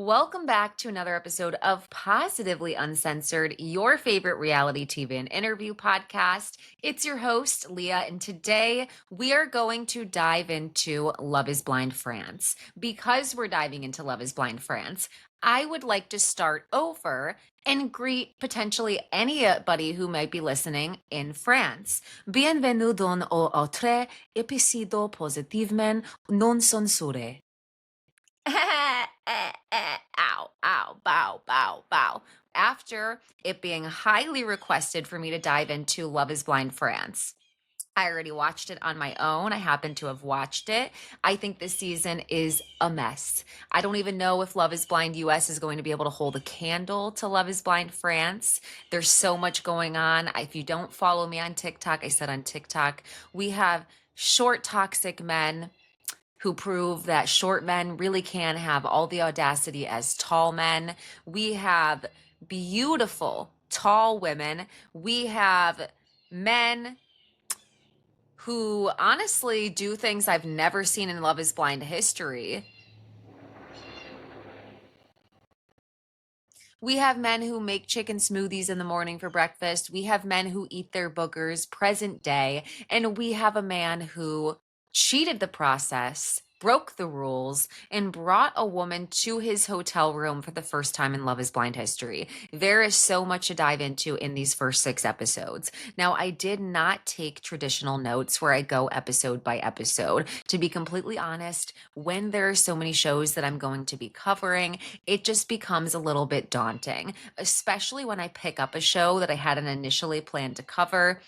Welcome back to another episode of Positively Uncensored, your favorite reality TV and interview podcast. It's your host, Leah, and today we are going to dive into Love is Blind France. Because we're diving into Love is Blind France, I would like to start over and greet potentially anybody who might be listening in France. Bienvenue dans un autre episodio positivement non censuré. Ow, ow, bow, bow, bow. After it being highly requested for me to dive into Love is Blind France. I already watched it on my own. I happen to have watched it. I think this season is a mess. I don't even know if Love is Blind US is going to be able to hold a candle to Love is Blind France. There's so much going on. If you don't follow me on TikTok, I said on TikTok, we have short, toxic men who prove that short men really can have all the audacity as tall men. We have beautiful, tall women. We have men who honestly do things I've never seen in Love is Blind history. We have men who make chicken smoothies in the morning for breakfast. We have men who eat their boogers present day. And we have a man who cheated the process, broke the rules, and brought a woman to his hotel room for the first time in Love is Blind history. There is so much to dive into in these first 6 episodes. Now, I did not take traditional notes where I go episode by episode. To be completely honest, when there are so many shows that I'm going to be covering, it just becomes a little bit daunting, especially when I pick up a show that I hadn't initially planned to cover.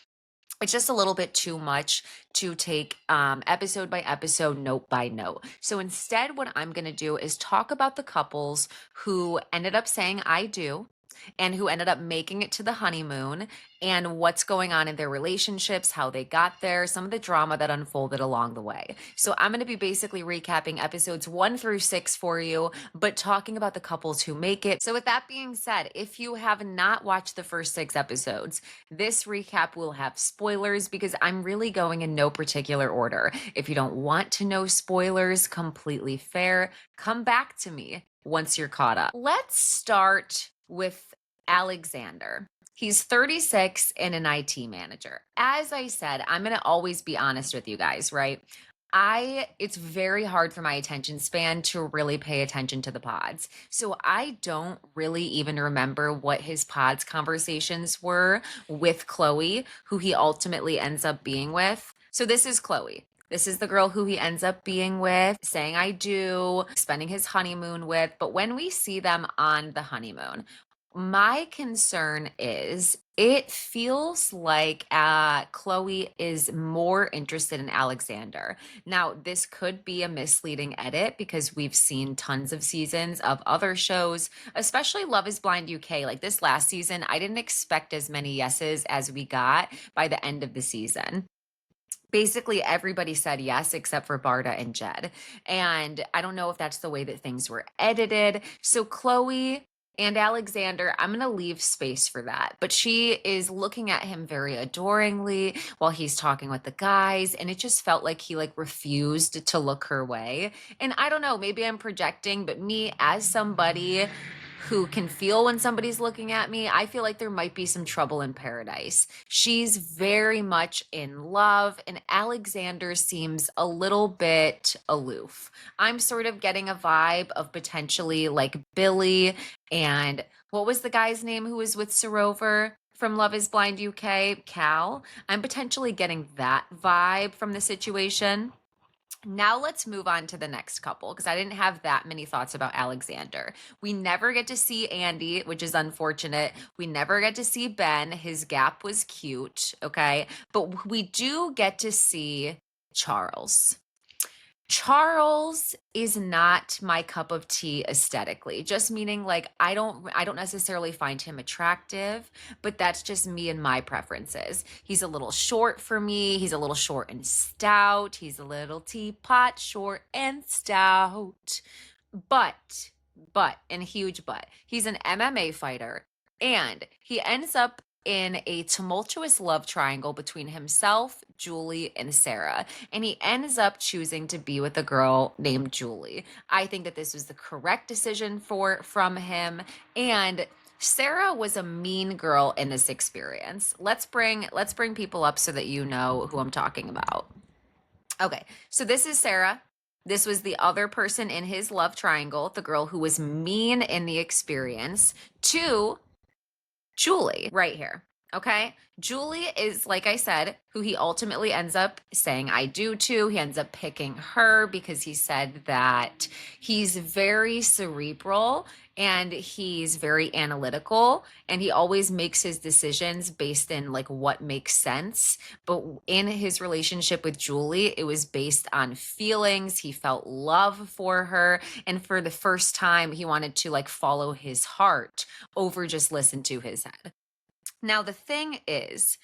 It's just a little bit too much to take episode by episode, note by note. So instead, what I'm going to do is talk about the couples who ended up saying I do and who ended up making it to the honeymoon and what's going on in their relationships, how they got there, some of the drama that unfolded along the way. So I'm going to be basically recapping episodes 1 through 6 for you, but talking about the couples who make it. So with that being said, if you have not watched the first 6 episodes, this recap will have spoilers because I'm really going in no particular order. If you don't want to know spoilers, completely fair. Come back to me once you're caught up. Let's start with Alexander. He's 36 and an IT manager. As I said, I'm going to always be honest with you guys, right? It's very hard for my attention span to really pay attention to the pods. So I don't really even remember what his pods conversations were with Chloe, who he ultimately ends up being with. So this is Chloe. This is the girl who he ends up being with, saying I do, spending his honeymoon with. But when we see them on the honeymoon, my concern is it feels like Chloe is more interested in Alexander. Now, this could be a misleading edit because we've seen tons of seasons of other shows, especially Love is Blind UK. Like this last season, I didn't expect as many yeses as we got by the end of the season. Basically, everybody said yes except for Barda and Jed. And I don't know if that's the way that things were edited. So Chloe and Alexander, I'm going to leave space for that. But she is looking at him very adoringly while he's talking with the guys. And it just felt like he refused to look her way. And I don't know, maybe I'm projecting, but me as somebody who can feel when somebody's looking at me, I feel like there might be some trouble in paradise. She's very much in love, and Alexander seems a little bit aloof. I'm sort of getting a vibe of potentially like Billy and what was the guy's name who was with Sarover from Love is Blind UK? Cal. I'm potentially getting that vibe from the situation. Now let's move on to the next couple because I didn't have that many thoughts about Alexander. We never get to see Andy, which is unfortunate. We never get to see Ben. His gap was cute, okay? But we do get to see Charles. Charles is not my cup of tea aesthetically, just meaning I don't necessarily find him attractive, but that's just me and my preferences. He's a little short for me. He's a little short and stout. He's a little teapot, short and stout. But, and huge but, he's an MMA fighter and he ends up in a tumultuous love triangle between himself, Julie, and Sarah. And he ends up choosing to be with a girl named Julie. I think that this was the correct decision from him. And Sarah was a mean girl in this experience. Let's bring people up so that you know who I'm talking about. Okay, so this is Sarah. This was the other person in his love triangle, the girl who was mean in the experience, to Julie right here. Okay. Julie is, like I said, who he ultimately ends up saying I do to. He ends up picking her because he said that he's very cerebral and he's very analytical and he always makes his decisions based in like what makes sense. But in his relationship with Julie, it was based on feelings. He felt love for her. And for the first time, he wanted to like follow his heart over just listen to his head. Now, the thing is,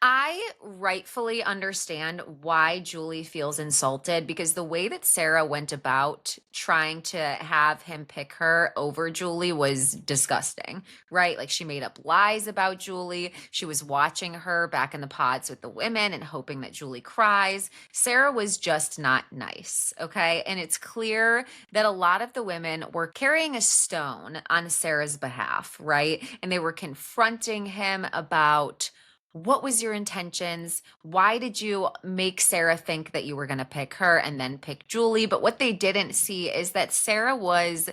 I rightfully understand why Julie feels insulted because the way that Sarah went about trying to have him pick her over Julie was disgusting, right? Like she made up lies about Julie. She was watching her back in the pods with the women and hoping that Julie cries. Sarah was just not nice, okay? And it's clear that a lot of the women were carrying a stone on Sarah's behalf, right? And they were confronting him about what was your intentions? Why did you make Sarah think that you were going to pick her and then pick Julie? But what they didn't see is that Sarah was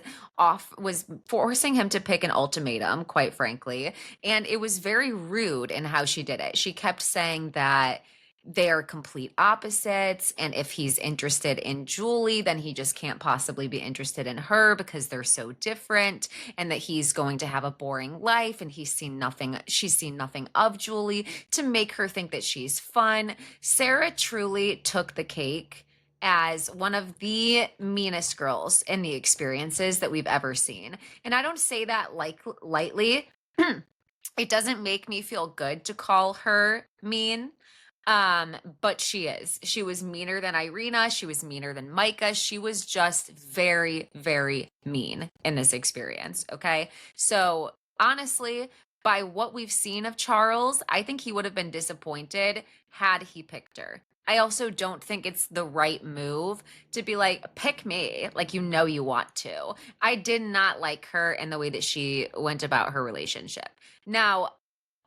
forcing him to pick an ultimatum, quite frankly, and it was very rude in how she did it. She kept saying that they are complete opposites. And if he's interested in Julie, then he just can't possibly be interested in her because they're so different, and that he's going to have a boring life and she's seen nothing of Julie to make her think that she's fun. Sarah truly took the cake as one of the meanest girls in the experiences that we've ever seen. And I don't say that like lightly. It doesn't make me feel good to call her mean. But she is. She was meaner than Irina. She was meaner than Micah. She was just very, very mean in this experience. Okay. So honestly, by what we've seen of Charles, I think he would have been disappointed had he picked her. I also don't think it's the right move to be like, pick me, like you know you want to. I did not like her in the way that she went about her relationship. Now,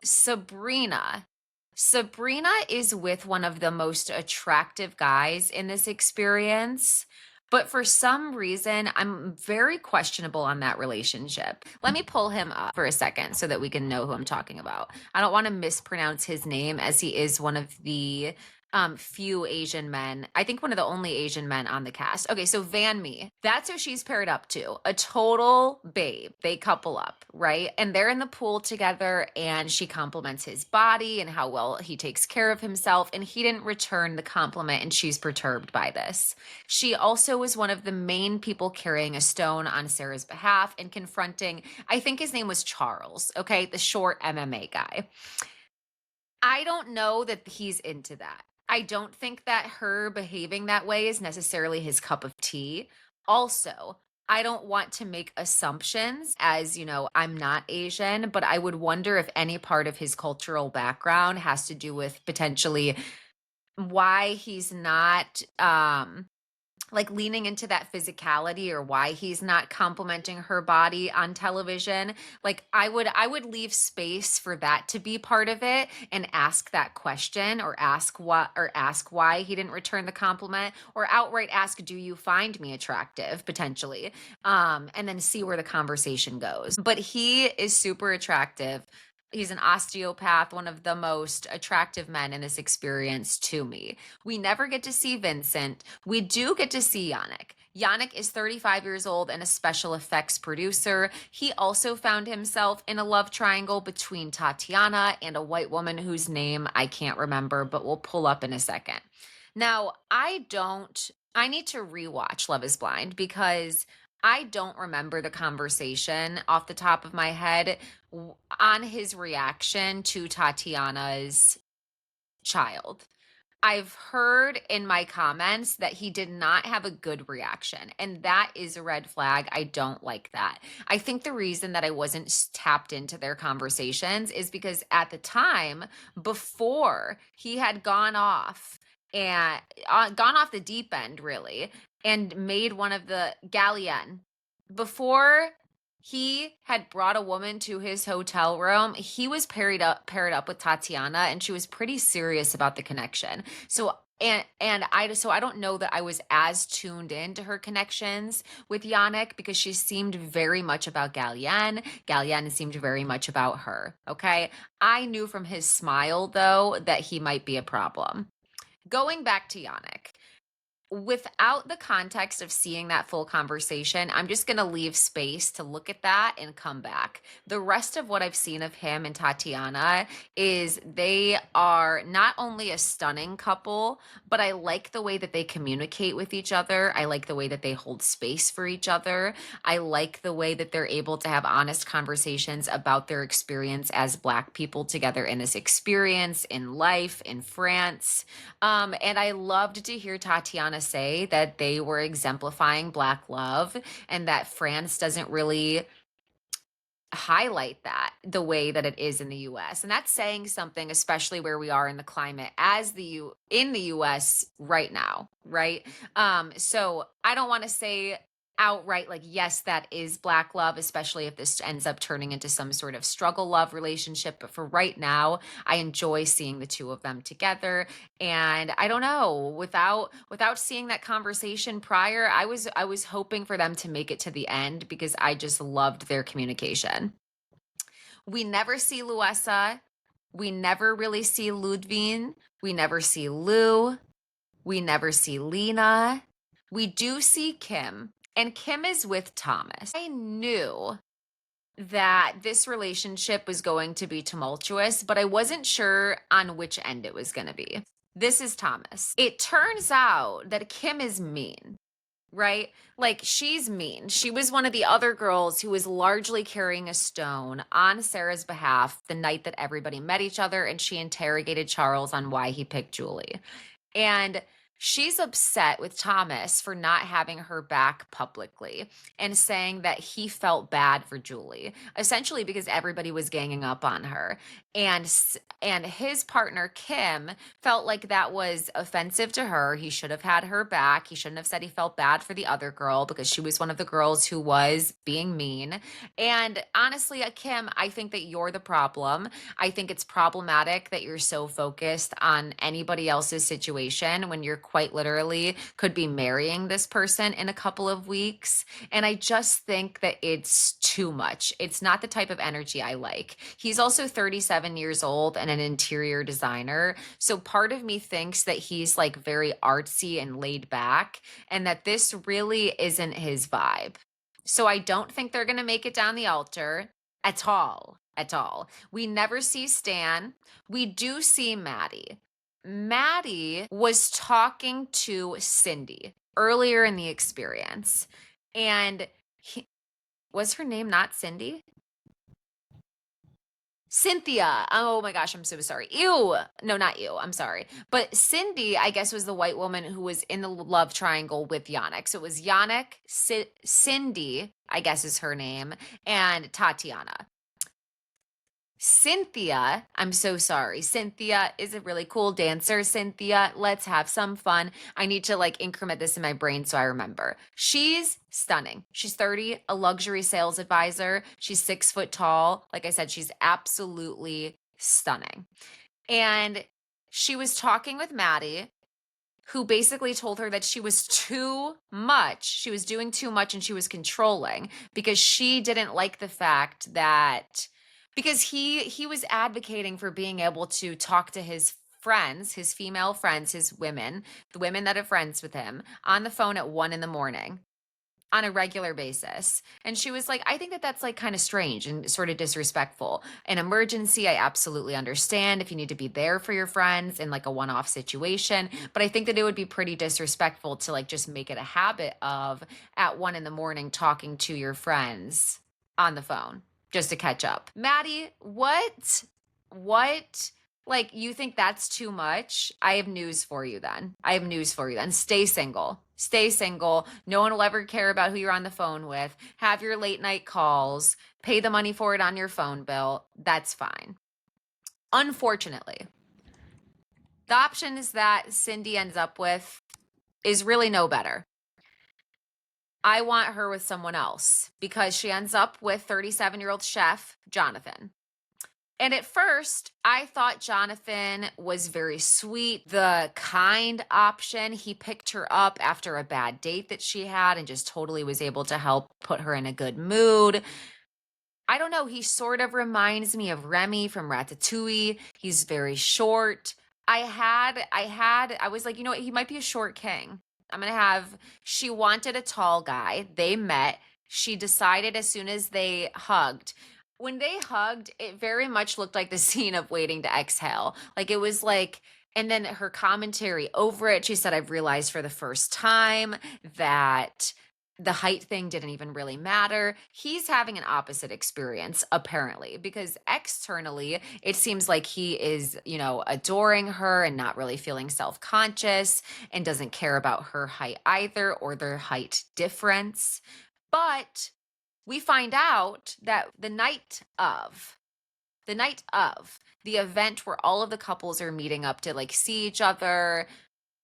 Sabrina. Sabrina is with one of the most attractive guys in this experience. But for some reason, I'm very questionable on that relationship. Let me pull him up for a second so that we can know who I'm talking about. I don't want to mispronounce his name as he is one of the few Asian men. I think one of the only Asian men on the cast. Okay, so Vanmi, that's who she's paired up to. A total babe. They couple up, right? And they're in the pool together and she compliments his body and how well he takes care of himself. And he didn't return the compliment and she's perturbed by this. She also was one of the main people carrying a stone on Sarah's behalf and confronting, I think his name was Charles, okay? The short MMA guy. I don't know that he's into that. I don't think that her behaving that way is necessarily his cup of tea. Also, I don't want to make assumptions as, I'm not Asian, but I would wonder if any part of his cultural background has to do with potentially why he's not like leaning into that physicality or why he's not complimenting her body on television. Like I would leave space for that to be part of it and ask that question or ask why he didn't return the compliment or outright ask, do you find me attractive potentially? And then see where the conversation goes. But he is super attractive. He's an osteopath, one of the most attractive men in this experience to me. We never get to see Vincent. We do get to see Yanik. Yanik is 35 years old and a special effects producer. He also found himself in a love triangle between Tatiana and a white woman whose name I can't remember, but we'll pull up in a second. Now, I need to rewatch Love is Blind because I don't remember the conversation off the top of my head on his reaction to Tatiana's child. I've heard in my comments that he did not have a good reaction, and that is a red flag. I don't like that. I think the reason that I wasn't tapped into their conversations is because at the time, before he had and gone off the deep end, really, and made one of the galleon, before he had brought a woman to his hotel room, he was paired up with Tatiana, and she was pretty serious about the connection. So I don't know that I was as tuned into her connections with Yannick because she seemed very much about Gallienne. Gallienne seemed very much about her. Okay. I knew from his smile though that he might be a problem. Going back to Yannick, without the context of seeing that full conversation, I'm just going to leave space to look at that and come back. The rest of what I've seen of him and Tatiana is they are not only a stunning couple, but I like the way that they communicate with each other. I like the way that they hold space for each other. I like the way that they're able to have honest conversations about their experience as Black people together in this experience, in life, in France. And I loved to hear Tatiana say that they were exemplifying Black love and that France doesn't really highlight that the way that it is in the US. And that's saying something, especially where we are in the climate as in the US right now, right? So I don't want to say outright like yes that is Black love, especially if this ends up turning into some sort of struggle love relationship, but for right now I enjoy seeing the two of them together. And I don't know, without seeing that conversation prior, I was hoping for them to make it to the end because I just loved their communication. We never see Luessa. We never really see Ludwin. We never see Lou. We never see Lena. We do see Kim, and Kim is with Thomas. I knew that this relationship was going to be tumultuous, but I wasn't sure on which end it was going to be. This is Thomas. It turns out that Kim is mean, right? Like she's mean. She was one of the other girls who was largely carrying a stone on Sarah's behalf the night that everybody met each other, and she interrogated Charles on why he picked Julie. And she's upset with Thomas for not having her back publicly and saying that he felt bad for Julie, essentially because everybody was ganging up on her. And his partner Kim felt like that was offensive to her. He should have had her back. He shouldn't have said he felt bad for the other girl because she was one of the girls who was being mean. And honestly, Kim, I think that you're the problem. I think it's problematic that you're so focused on anybody else's situation when you're quite literally could be marrying this person in a couple of weeks. And I just think that it's too much. It's not the type of energy I like. He's also 37 years old and an interior designer. So part of me thinks that he's like very artsy and laid back and that this really isn't his vibe. So I don't think they're going to make it down the altar at all. At all. We never see Stan. We do see Maddie. Maddie was talking to Cindy earlier in the experience. And was her name not Cindy? Cynthia. Oh my gosh, I'm so sorry. Ew. No, not you. I'm sorry. But Cindy, I guess, was the white woman who was in the love triangle with Yannick. So it was Yannick, Cindy, I guess is her name, and Tatiana. Cynthia, I'm so sorry. Cynthia is a really cool dancer. Cynthia, let's have some fun. I need to like increment this in my brain so I remember. She's stunning. She's 30, a luxury sales advisor. She's 6 foot tall. Like I said, she's absolutely stunning. And she was talking with Maddie, who basically told her that she was too much. She was doing too much and she was controlling because she didn't like the fact that because he was advocating for being able to talk to his friends, his female friends, his women, the women that are friends with him on the phone at 1 in the morning on a regular basis. And she was like, I think that that's like kind of strange and sort of disrespectful. An emergency, I absolutely understand if you need to be there for your friends in like a one-off situation. But I think that it would be pretty disrespectful to like just make it a habit of at 1 in the morning talking to your friends on the phone just to catch up. Maddie, what Like, you think that's too much? I have news for you then. I have news for you then. Stay single. Stay single. No one will ever care about who you're on the phone with. Have your late night calls. Pay the money for it on your phone bill. That's fine. Unfortunately, the options that Cindy ends up with is really no better. I want her with someone else because she ends up with 37-year-old chef Jonathan. And at first, I thought Jonathan was very sweet, the kind option. He picked her up after a bad date that she had and just totally was able to help put her in a good mood. I don't know, he sort of reminds me of Remy from Ratatouille. He's very short. I was like, you know what, he might be a short king. She wanted a tall guy. They met. She decided as soon as they hugged. When they hugged, it very much looked like the scene of Waiting to Exhale. Like it was like, and then her commentary over it, she said, I've realized for the first time that the height thing didn't even really matter. He's having an opposite experience, apparently, because externally, it seems like he is, adoring her and not really feeling self conscious and doesn't care about her height either or their height difference. But we find out that the night of the event where all of the couples are meeting up to like see each other,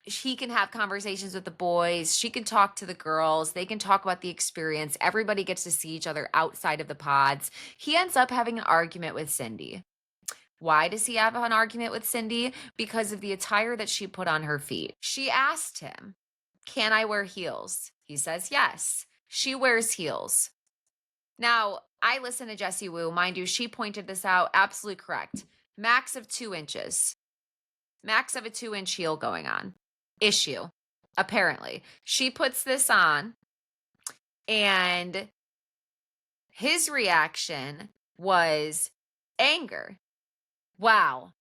he can have conversations with the boys. She can talk to the girls. They can talk about the experience. Everybody gets to see each other outside of the pods. He ends up having an argument with Cindy. Why does he have an argument with Cindy? Because of the attire that she put on her feet. She asked him, can I wear heels? He says yes. She wears heels. Now, I listen to Jessie Wu. Mind you, she pointed this out. Absolutely correct. Max of 2 inches. Max of a 2-inch heel going on. Issue, apparently. She puts this on, and his reaction was anger. Wow.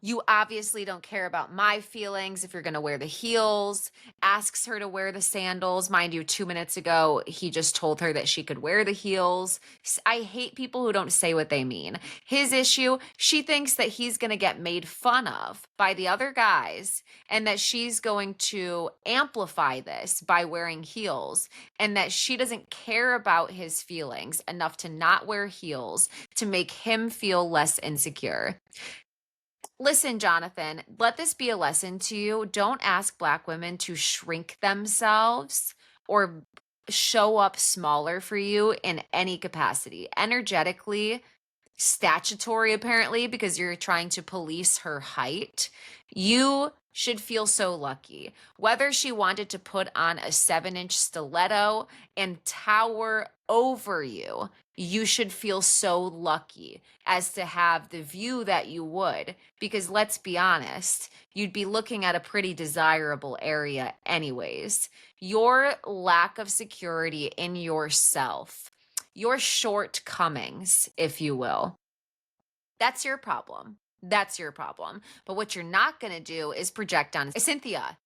You obviously don't care about my feelings if you're going to wear the heels. Asks her to wear the sandals. Mind you, 2 minutes ago, he just told her that she could wear the heels. I hate people who don't say what they mean. His issue, she thinks that he's going to get made fun of by the other guys and that she's going to amplify this by wearing heels and that she doesn't care about his feelings enough to not wear heels to make him feel less insecure. Listen, Jonathan, let this be a lesson to you. Don't ask Black women to shrink themselves or show up smaller for you in any capacity. Energetically, statutory, apparently, because you're trying to police her height. You should feel so lucky. Whether she wanted to put on a 7-inch stiletto and tower over you, you should feel so lucky as to have the view that you would, because let's be honest, you'd be looking at a pretty desirable area anyways. Your lack of security in yourself, your shortcomings, if you will, that's your problem. That's your problem. But what you're not going to do is project on Cynthia.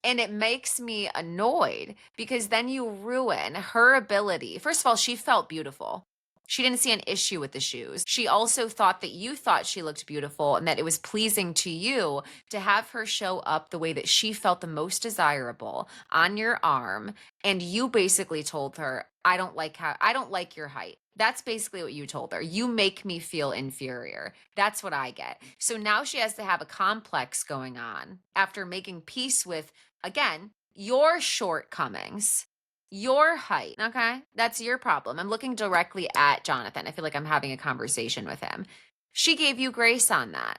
And it makes me annoyed because then you ruin her ability. First of all, she felt beautiful. She didn't see an issue with the shoes. She also thought that you thought she looked beautiful and that it was pleasing to you to have her show up the way that she felt the most desirable on your arm. And you basically told her, I don't like your height. That's basically what you told her. You make me feel inferior. That's what I get. So now she has to have a complex going on after making peace with, again, your shortcomings, your height. Okay. That's your problem. I'm looking directly at Jonathan. I feel like I'm having a conversation with him. She gave you grace on that.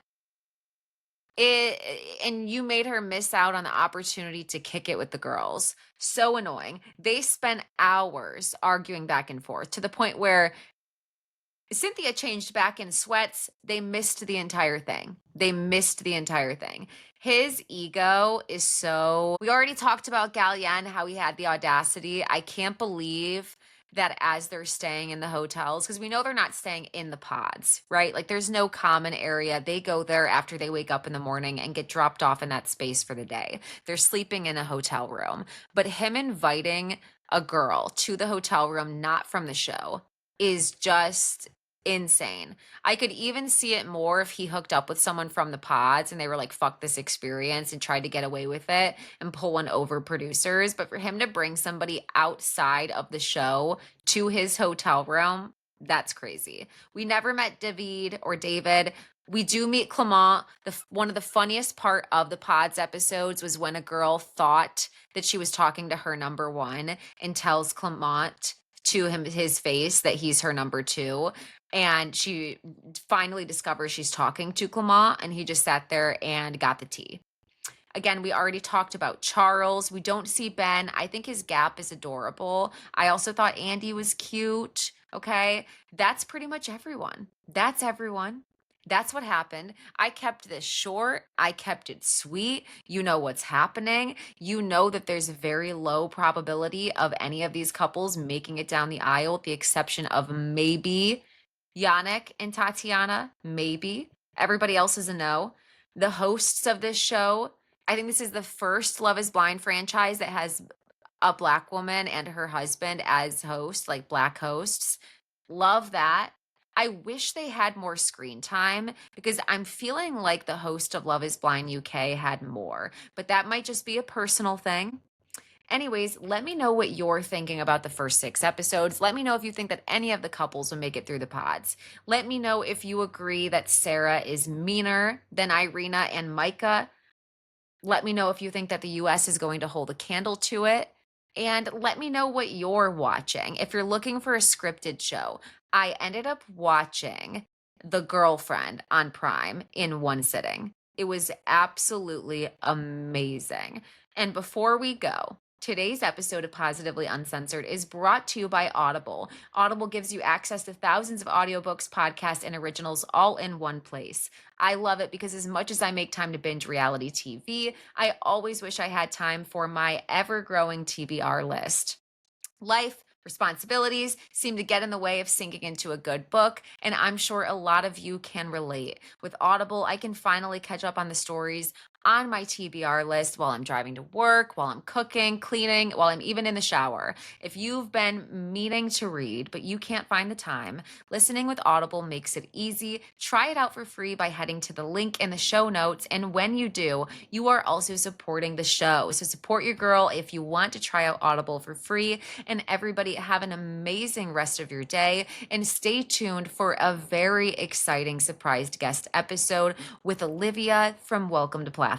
And you made her miss out on the opportunity to kick it with the girls. So annoying. They spent hours arguing back and forth to the point where Cynthia changed back in sweats. They missed the entire thing. His ego is so. We already talked about Gallienne, how he had the audacity. I can't believe that as they're staying in the hotels, because we know they're not staying in the pods, right? Like there's no common area. They go there after they wake up in the morning and get dropped off in that space for the day. They're sleeping in a hotel room. But him inviting a girl to the hotel room, not from the show, is just insane. I could even see it more if he hooked up with someone from the pods and they were like, fuck this experience and tried to get away with it and pull one over producers. But for him to bring somebody outside of the show to his hotel room, that's crazy. We never met David or David. We do meet Clement. One of the funniest part of the pods episodes was when a girl thought that she was talking to her number one and tells Clement to his face that he's her number two, and she finally discovers she's talking to Clement, and he just sat there and got the tea. Again, we already talked about Charles. We don't see Ben. I think his gap is adorable. I also thought Andy was cute. Okay. That's pretty much everyone. That's everyone. That's what happened. I kept this short. I kept it sweet. You know what's happening. You know that there's a very low probability of any of these couples making it down the aisle, with the exception of maybe Yanik and Tatiana. Maybe. Everybody else is a no. The hosts of this show, I think this is the first Love is Blind franchise that has a black woman and her husband as hosts, like black hosts. Love that. I wish they had more screen time because I'm feeling like the host of Love is Blind UK had more, but that might just be a personal thing. Anyways, let me know what you're thinking about the first 6 episodes. Let me know if you think that any of the couples will make it through the pods. Let me know if you agree that Sarah is meaner than Irina and Micah. Let me know if you think that the US is going to hold a candle to it. And let me know what you're watching. If you're looking for a scripted show, I ended up watching The Girlfriend on Prime in one sitting. It was absolutely amazing. And before we go, today's episode of Positively Uncensored is brought to you by Audible. Audible gives you access to thousands of audiobooks, podcasts, and originals all in one place. I love it because as much as I make time to binge reality TV, I always wish I had time for my ever-growing TBR list. Life, responsibilities seem to get in the way of sinking into a good book, and I'm sure a lot of you can relate. With Audible, I can finally catch up on the stories on my TBR list while I'm driving to work, while I'm cooking, cleaning, while I'm even in the shower. If you've been meaning to read, but you can't find the time, listening with Audible makes it easy. Try it out for free by heading to the link in the show notes. And when you do, you are also supporting the show. So support your girl if you want to try out Audible for free. And everybody, have an amazing rest of your day. And stay tuned for a very exciting surprised guest episode with Olivia from Welcome to Plathville.